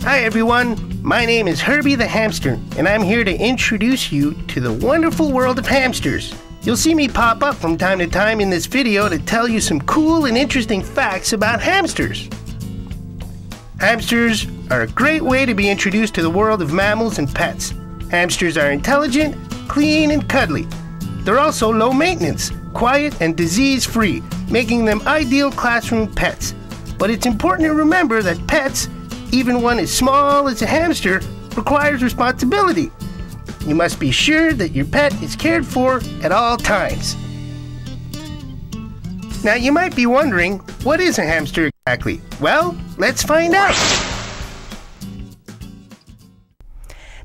Hi everyone, my name is Herbie the Hamster, and I'm here to introduce you to the wonderful world of hamsters. You'll see me pop up from time to time in this video to tell you some cool and interesting facts about hamsters. Hamsters are a great way to be introduced to the world of mammals and pets. Hamsters are intelligent, clean, and cuddly. They're also low maintenance, quiet, and disease-free, making them ideal classroom pets. But it's important to remember that pets, even one as small as a hamster, requires responsibility. You must be sure that your pet is cared for at all times. Now you might be wondering, what is a hamster exactly? Well, let's find out.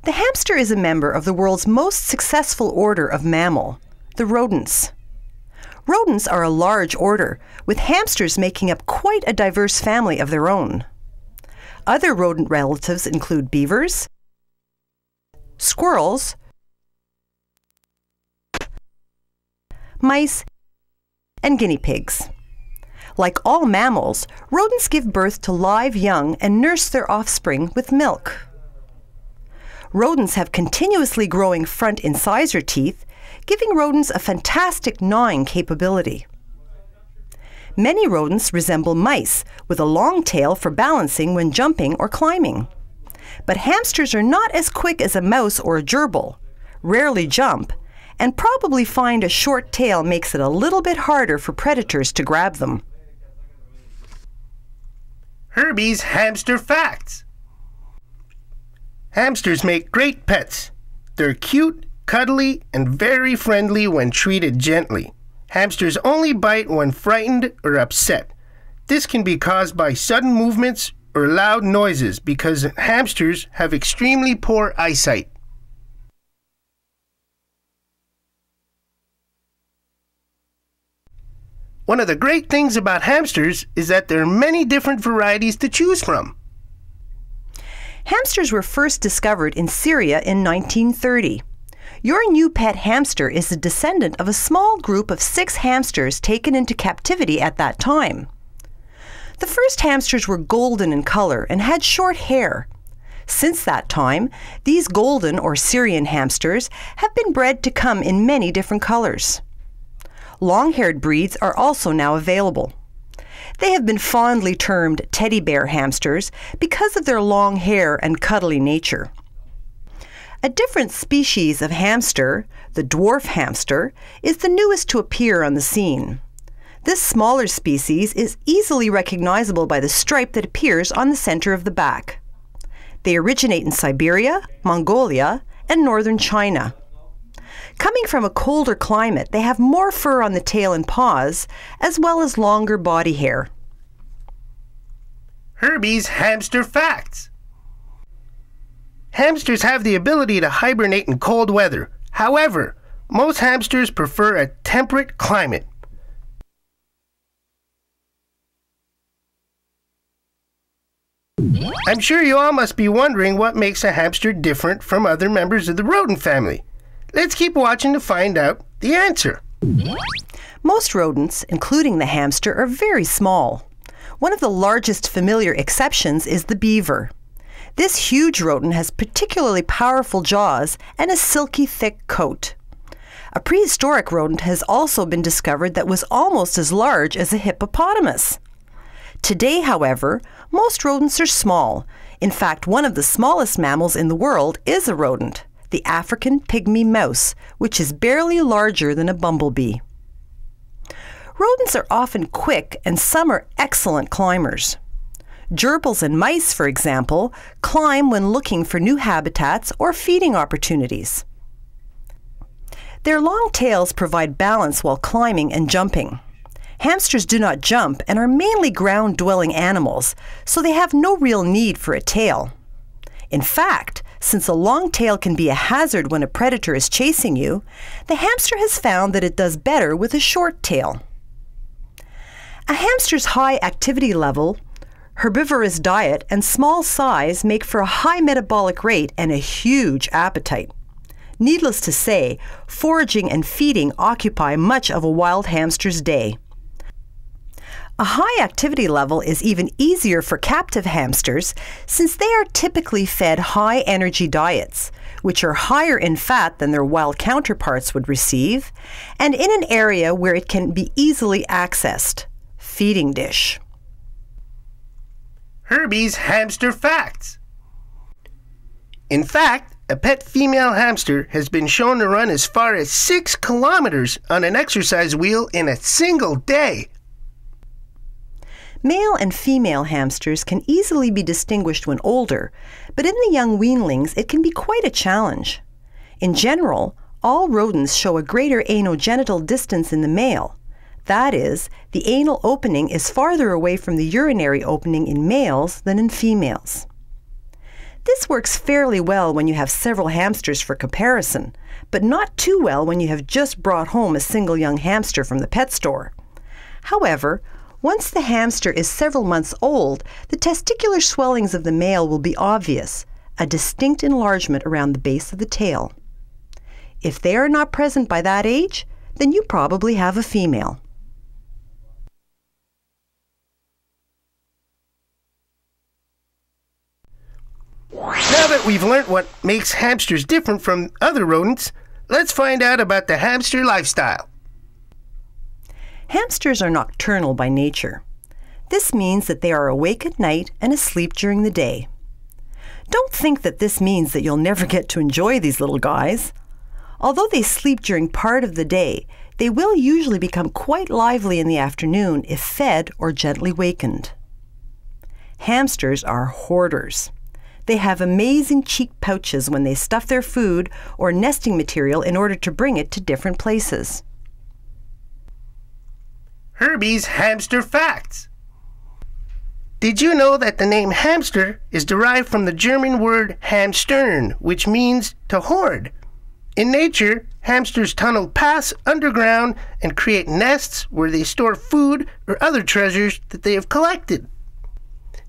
The hamster is a member of the world's most successful order of mammal, the rodents. Rodents are a large order, with hamsters making up quite a diverse family of their own. Other rodent relatives include beavers, squirrels, mice, and guinea pigs. Like all mammals, rodents give birth to live young and nurse their offspring with milk. Rodents have continuously growing front incisor teeth, giving rodents a fantastic gnawing capability. Many rodents resemble mice, with a long tail for balancing when jumping or climbing. But hamsters are not as quick as a mouse or a gerbil, rarely jump, and probably find a short tail makes it a little bit harder for predators to grab them. Herbie's Hamster Facts. Hamsters make great pets. They're cute, cuddly, and very friendly when treated gently. Hamsters only bite when frightened or upset. This can be caused by sudden movements or loud noises because hamsters have extremely poor eyesight. One of the great things about hamsters is that there are many different varieties to choose from. Hamsters were first discovered in Syria in 1930. Your new pet hamster is a descendant of a small group of 6 hamsters taken into captivity at that time. The first hamsters were golden in color and had short hair. Since that time, these golden or Syrian hamsters have been bred to come in many different colors. Long-haired breeds are also now available. They have been fondly termed teddy bear hamsters because of their long hair and cuddly nature. A different species of hamster, the dwarf hamster, is the newest to appear on the scene. This smaller species is easily recognizable by the stripe that appears on the center of the back. They originate in Siberia, Mongolia, and northern China. Coming from a colder climate, they have more fur on the tail and paws, as well as longer body hair. Herbie's Hamster Facts. Hamsters have the ability to hibernate in cold weather. However, most hamsters prefer a temperate climate. I'm sure you all must be wondering what makes a hamster different from other members of the rodent family. Let's keep watching to find out the answer. Most rodents, including the hamster, are very small. One of the largest familiar exceptions is the beaver. This huge rodent has particularly powerful jaws and a silky thick coat. A prehistoric rodent has also been discovered that was almost as large as a hippopotamus. Today, however, most rodents are small. In fact, one of the smallest mammals in the world is a rodent, the African pygmy mouse, which is barely larger than a bumblebee. Rodents are often quick and some are excellent climbers. Gerbils and mice, for example, climb when looking for new habitats or feeding opportunities. Their long tails provide balance while climbing and jumping. Hamsters do not jump and are mainly ground-dwelling animals, so they have no real need for a tail. In fact, since a long tail can be a hazard when a predator is chasing you, the hamster has found that it does better with a short tail. A hamster's high activity level, herbivorous diet, and small size make for a high metabolic rate and a huge appetite. Needless to say, foraging and feeding occupy much of a wild hamster's day. A high activity level is even easier for captive hamsters since they are typically fed high-energy diets, which are higher in fat than their wild counterparts would receive, and in an area where it can be easily accessed. Feeding dish. Herbie's Hamster Facts. In fact, a pet female hamster has been shown to run as far as 6 kilometers on an exercise wheel in a single day. Male and female hamsters can easily be distinguished when older, but in the young weanlings it can be quite a challenge. In general, all rodents show a greater anogenital distance in the male. That is, the anal opening is farther away from the urinary opening in males than in females. This works fairly well when you have several hamsters for comparison, but not too well when you have just brought home a single young hamster from the pet store. However, once the hamster is several months old, the testicular swellings of the male will be obvious, a distinct enlargement around the base of the tail. If they are not present by that age, then you probably have a female. Now that we've learned what makes hamsters different from other rodents, let's find out about the hamster lifestyle. Hamsters are nocturnal by nature. This means that they are awake at night and asleep during the day. Don't think that this means that you'll never get to enjoy these little guys. Although they sleep during part of the day, they will usually become quite lively in the afternoon if fed or gently wakened. Hamsters are hoarders. They have amazing cheek pouches when they stuff their food or nesting material in order to bring it to different places. Herbie's Hamster Facts. Did you know that the name hamster is derived from the German word hamstern, which means to hoard? In nature, hamsters tunnel paths underground and create nests where they store food or other treasures that they have collected.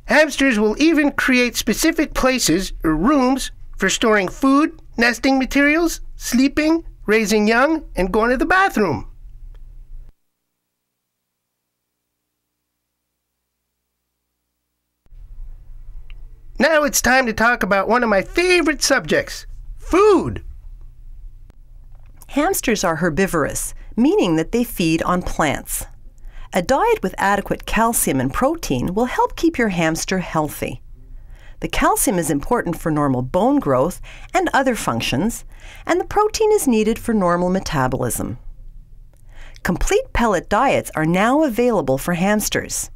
Hamsters will even create specific places or rooms for storing food, nesting materials, sleeping, raising young, and going to the bathroom. Now it's time to talk about one of my favorite subjects, food. Hamsters are herbivorous, meaning that they feed on plants. A diet with adequate calcium and protein will help keep your hamster healthy. The calcium is important for normal bone growth and other functions, and the protein is needed for normal metabolism. Complete pellet diets are now available for hamsters.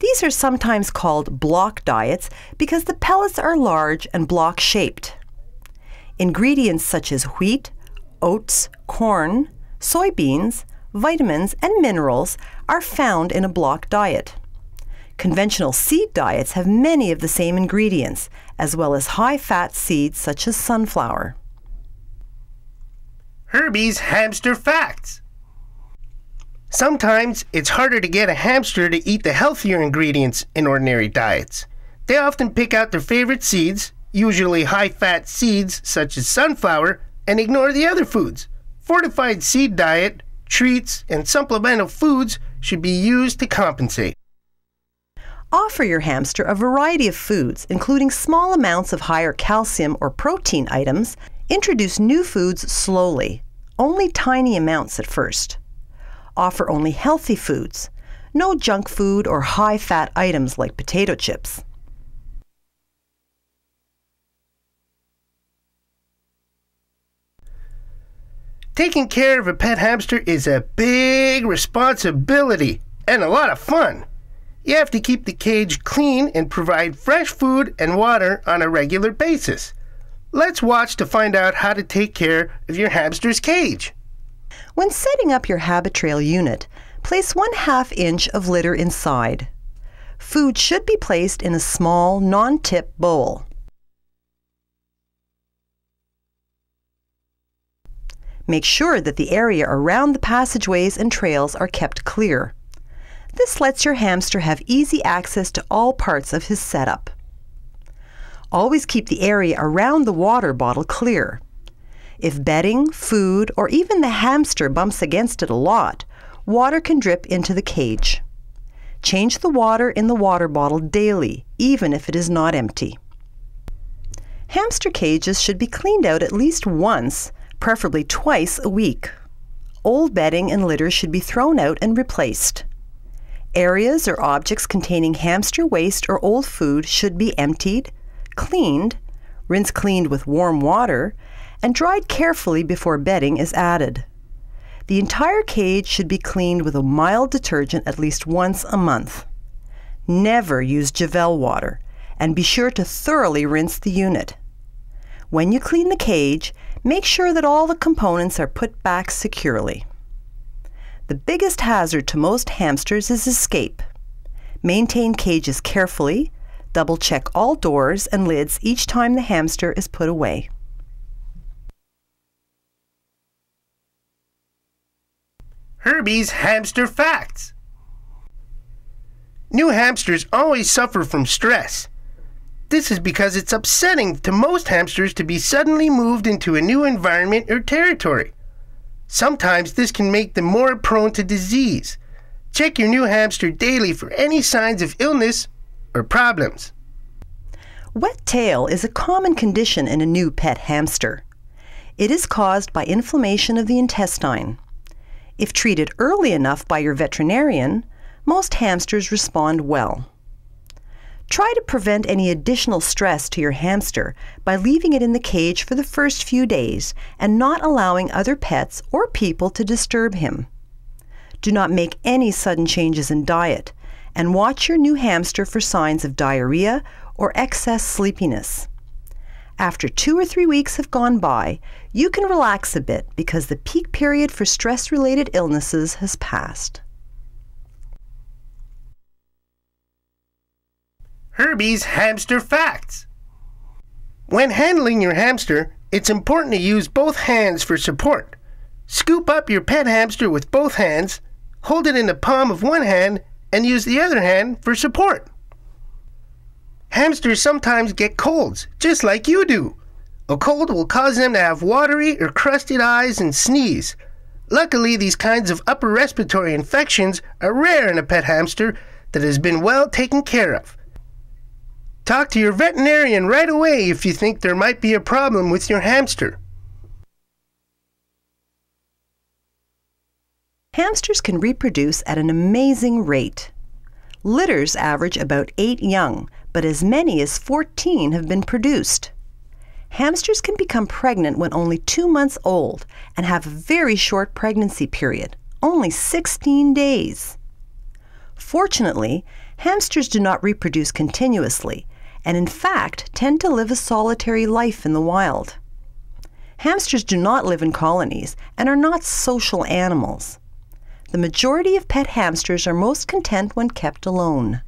These are sometimes called block diets because the pellets are large and block-shaped. Ingredients such as wheat, oats, corn, soybeans, vitamins, and minerals are found in a block diet. Conventional seed diets have many of the same ingredients, as well as high-fat seeds such as sunflower. Herbie's Hamster Facts. Sometimes it's harder to get a hamster to eat the healthier ingredients in ordinary diets. They often pick out their favorite seeds, usually high-fat seeds such as sunflower, and ignore the other foods. Fortified seed diet, treats, and supplemental foods should be used to compensate. Offer your hamster a variety of foods, including small amounts of higher calcium or protein items. Introduce new foods slowly, only tiny amounts at first. Offer only healthy foods, no junk food or high-fat items like potato chips. Taking care of a pet hamster is a big responsibility and a lot of fun. You have to keep the cage clean and provide fresh food and water on a regular basis. Let's watch to find out how to take care of your hamster's cage. When setting up your Habitrail unit, place 1/2 inch of litter inside. Food should be placed in a small, non-tip bowl. Make sure that the area around the passageways and trails are kept clear. This lets your hamster have easy access to all parts of his setup. Always keep the area around the water bottle clear. If bedding, food, or even the hamster bumps against it a lot, water can drip into the cage. Change the water in the water bottle daily, even if it is not empty. Hamster cages should be cleaned out at least once, preferably twice a week. Old bedding and litter should be thrown out and replaced. Areas or objects containing hamster waste or old food should be emptied, cleaned, rinse cleaned with warm water, and dried carefully before bedding is added. The entire cage should be cleaned with a mild detergent at least once a month. Never use Javel water, and be sure to thoroughly rinse the unit. When you clean the cage, make sure that all the components are put back securely. The biggest hazard to most hamsters is escape. Maintain cages carefully. Double-check all doors and lids each time the hamster is put away. Herbie's Hamster Facts. New hamsters always suffer from stress. This is because it's upsetting to most hamsters to be suddenly moved into a new environment or territory. Sometimes this can make them more prone to disease. Check your new hamster daily for any signs of illness or problems. Wet tail is a common condition in a new pet hamster. It is caused by inflammation of the intestine. If treated early enough by your veterinarian, most hamsters respond well. Try to prevent any additional stress to your hamster by leaving it in the cage for the first few days and not allowing other pets or people to disturb him. Do not make any sudden changes in diet, and watch your new hamster for signs of diarrhea or excess sleepiness. After 2 or 3 weeks have gone by, you can relax a bit because the peak period for stress-related illnesses has passed. Herbie's Hamster Facts. When handling your hamster, it's important to use both hands for support. Scoop up your pet hamster with both hands, hold it in the palm of one hand, and use the other hand for support. Hamsters sometimes get colds, just like you do. A cold will cause them to have watery or crusted eyes and sneeze. Luckily, these kinds of upper respiratory infections are rare in a pet hamster that has been well taken care of. Talk to your veterinarian right away if you think there might be a problem with your hamster. Hamsters can reproduce at an amazing rate. Litters average about 8 young, but as many as 14 have been produced. Hamsters can become pregnant when only 2 months old and have a very short pregnancy period, only 16 days. Fortunately, hamsters do not reproduce continuously and in fact tend to live a solitary life in the wild. Hamsters do not live in colonies and are not social animals. The majority of pet hamsters are most content when kept alone.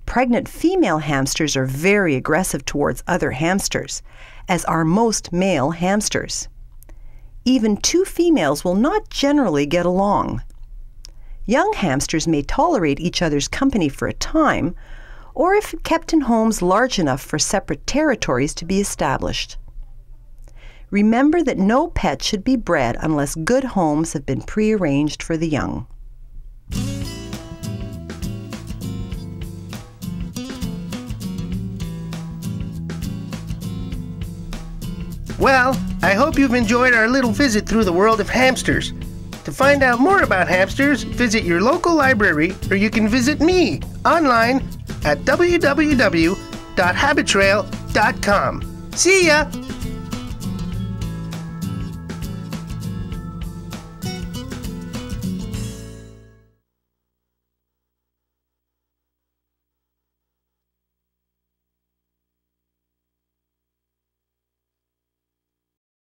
Pregnant female hamsters are very aggressive towards other hamsters, as are most male hamsters. Even 2 females will not generally get along. Young hamsters may tolerate each other's company for a time, or if kept in homes large enough for separate territories to be established. Remember that no pet should be bred unless good homes have been prearranged for the young. Well, I hope you've enjoyed our little visit through the world of hamsters. To find out more about hamsters, visit your local library, or you can visit me online at www.habitrail.com. See ya!